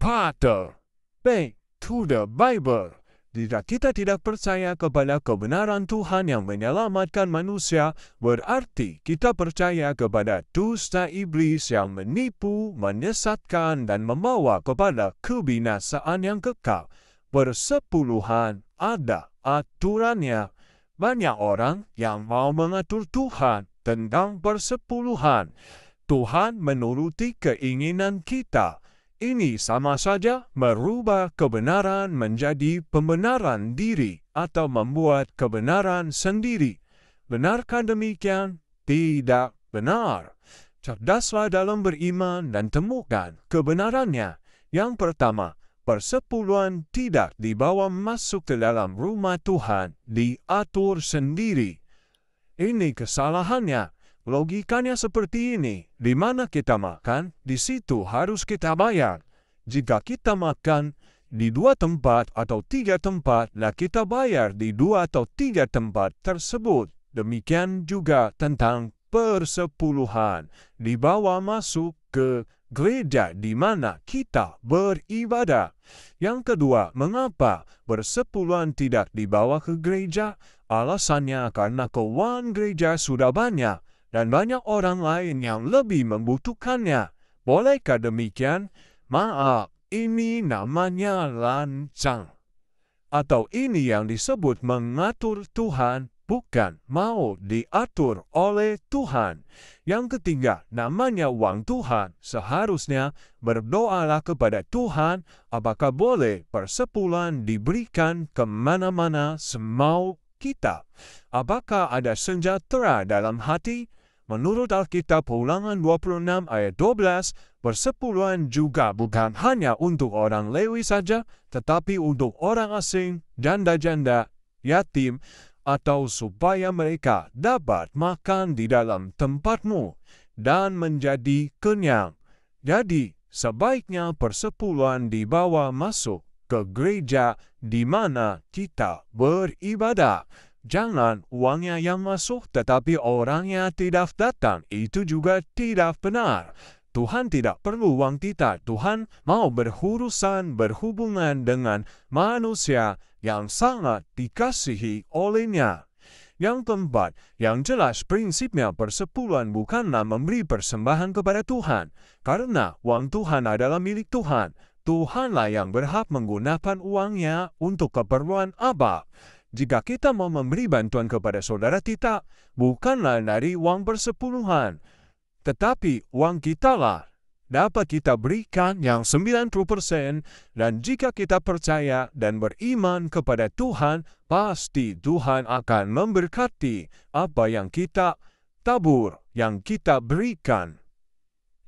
Pater, back to the Bible. Jika kita tidak percaya kepada kebenaran Tuhan yang menyelamatkan manusia, berarti kita percaya kepada dusta iblis yang menipu, menyesatkan, dan membawa kepada kebinasaan yang kekal. Persepuluhan ada aturannya. Banyak orang yang mau mengatur Tuhan tentang persepuluhan. Tuhan menuruti keinginan kita. Ini sama saja merubah kebenaran menjadi pembenaran diri atau membuat kebenaran sendiri. Benarkah demikian? Tidak benar. Cerdaslah dalam beriman dan temukan kebenarannya. Yang pertama, persepuluhan tidak dibawa masuk ke dalam rumah Tuhan, diatur sendiri. Ini kesalahannya. Logikanya seperti ini, di mana kita makan, di situ harus kita bayar. Jika kita makan di 2 tempat atau 3 tempat, lah kita bayar di 2 atau 3 tempat tersebut. Demikian juga tentang persepuluhan, dibawa masuk ke gereja di mana kita beribadah. Yang kedua, mengapa persepuluhan tidak dibawa ke gereja? Alasannya karena keuangan gereja sudah banyak. Dan banyak orang lain yang lebih membutuhkannya. Bolehkah demikian? Maaf, ini namanya lancang. Atau ini yang disebut mengatur Tuhan, bukan mau diatur oleh Tuhan. Yang ketiga, namanya uang Tuhan. Seharusnya berdoalah kepada Tuhan, apakah boleh persepuluhan diberikan kemana-mana semau kita. Apakah ada sejahtera dalam hati? Menurut Alkitab Ulangan 26 ayat 12, persepuluhan juga bukan hanya untuk orang Lewi saja, tetapi untuk orang asing, janda-janda, yatim, atau supaya mereka dapat makan di dalam tempatmu dan menjadi kenyang. Jadi, sebaiknya persepuluhan dibawa masuk ke gereja di mana kita beribadah. Jangan uangnya yang masuk tetapi orangnya tidak datang. Itu juga tidak benar. Tuhan tidak perlu uang kita. Tuhan mau berhubungan dengan manusia yang sangat dikasihi olehnya. Yang keempat, yang jelas prinsipnya persepuluhan bukanlah memberi persembahan kepada Tuhan. Karena uang Tuhan adalah milik Tuhan. Tuhanlah yang berhak menggunakan uangnya untuk keperluan apa. Jika kita mau memberi bantuan kepada saudara kita, bukanlah dari uang persepuluhan, tetapi uang kita lah dapat kita berikan yang 90%, dan jika kita percaya dan beriman kepada Tuhan, pasti Tuhan akan memberkati apa yang kita tabur, yang kita berikan.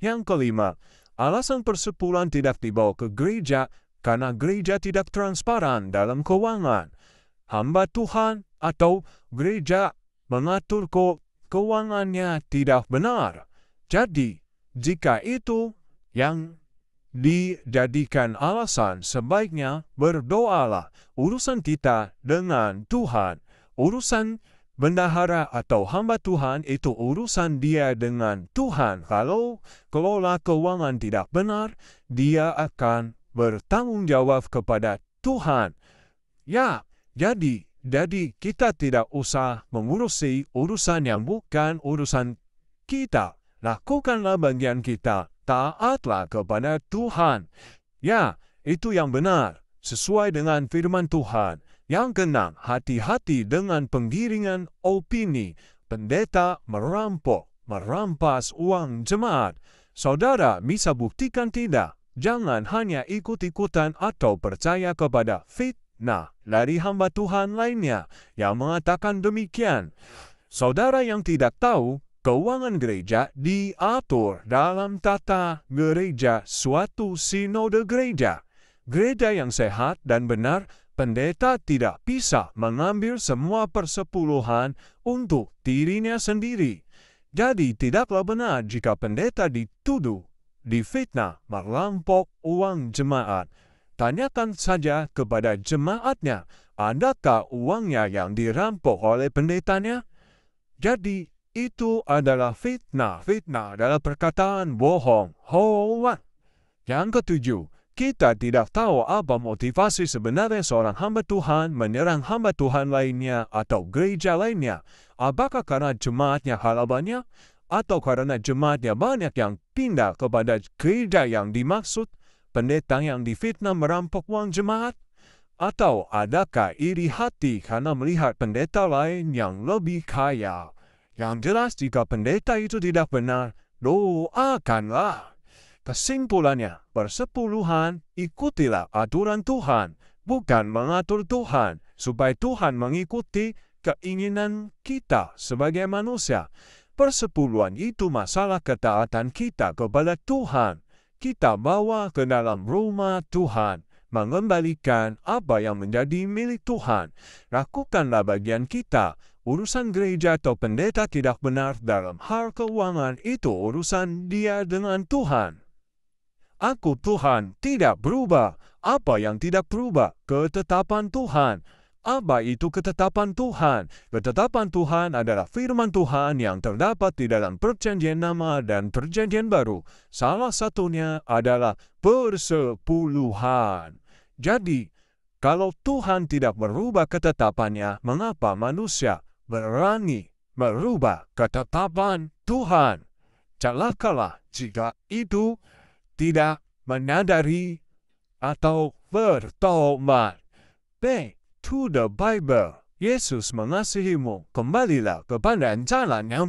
Yang kelima, alasan persepuluhan tidak dibawa ke gereja karena gereja tidak transparan dalam keuangan. Hamba Tuhan atau gereja mengatur keuangannya tidak benar. Jadi, jika itu yang dijadikan alasan, sebaiknya berdoalah. Urusan kita dengan Tuhan, urusan bendahara atau hamba Tuhan itu urusan dia dengan Tuhan. Kalau kelola keuangan tidak benar, dia akan bertanggung jawab kepada Tuhan. Ya, jadi kita tidak usah mengurusi urusan yang bukan urusan kita. Lakukanlah bagian kita, taatlah kepada Tuhan. Ya, itu yang benar, sesuai dengan firman Tuhan. Yang keenam, hati-hati dengan penggiringan opini. Pendeta merampas uang jemaat. Saudara bisa buktikan tidak? Jangan hanya ikut-ikutan atau percaya kepada fitnah dari hamba Tuhan lainnya yang mengatakan demikian. Saudara yang tidak tahu, keuangan gereja diatur dalam tata gereja suatu sinode gereja. Gereja yang sehat dan benar, pendeta tidak bisa mengambil semua persepuluhan untuk dirinya sendiri. Jadi tidaklah benar jika pendeta dituduh, difitnah, merampok uang jemaat. Tanyakan saja kepada jemaatnya, adakah uangnya yang dirampok oleh pendetanya? Jadi, itu adalah fitnah. Fitnah adalah perkataan bohong. Yang ketujuh, kita tidak tahu apa motivasi sebenarnya seorang hamba Tuhan menyerang hamba Tuhan lainnya atau gereja lainnya. Apakah karena jemaatnya hal banyak? Atau karena jemaatnya banyak yang pindah kepada gereja yang dimaksud, pendeta yang difitnah merampok uang jemaat? Atau adakah iri hati karena melihat pendeta lain yang lebih kaya? Yang jelas jika pendeta itu tidak benar, doakanlah. Kesimpulannya, persepuluhan, ikutilah aturan Tuhan, bukan mengatur Tuhan, supaya Tuhan mengikuti keinginan kita sebagai manusia. Persepuluhan itu masalah ketaatan kita kepada Tuhan. Kita bawa ke dalam rumah Tuhan, mengembalikan apa yang menjadi milik Tuhan. Lakukanlah bagian kita. Urusan gereja atau pendeta tidak benar dalam hal keuangan itu urusan dia dengan Tuhan. Aku Tuhan tidak berubah. Apa yang tidak berubah? Ketetapan Tuhan. Apa itu ketetapan Tuhan? Ketetapan Tuhan adalah firman Tuhan yang terdapat di dalam Perjanjian Lama dan Perjanjian Baru. Salah satunya adalah persepuluhan. Jadi, kalau Tuhan tidak merubah ketetapannya, mengapa manusia berani merubah ketetapan Tuhan? Celakalah jika itu tidak menyadari atau bertobat. Back to the Bible. Yesus mengasihimu. Kembalilah kepada jalan yang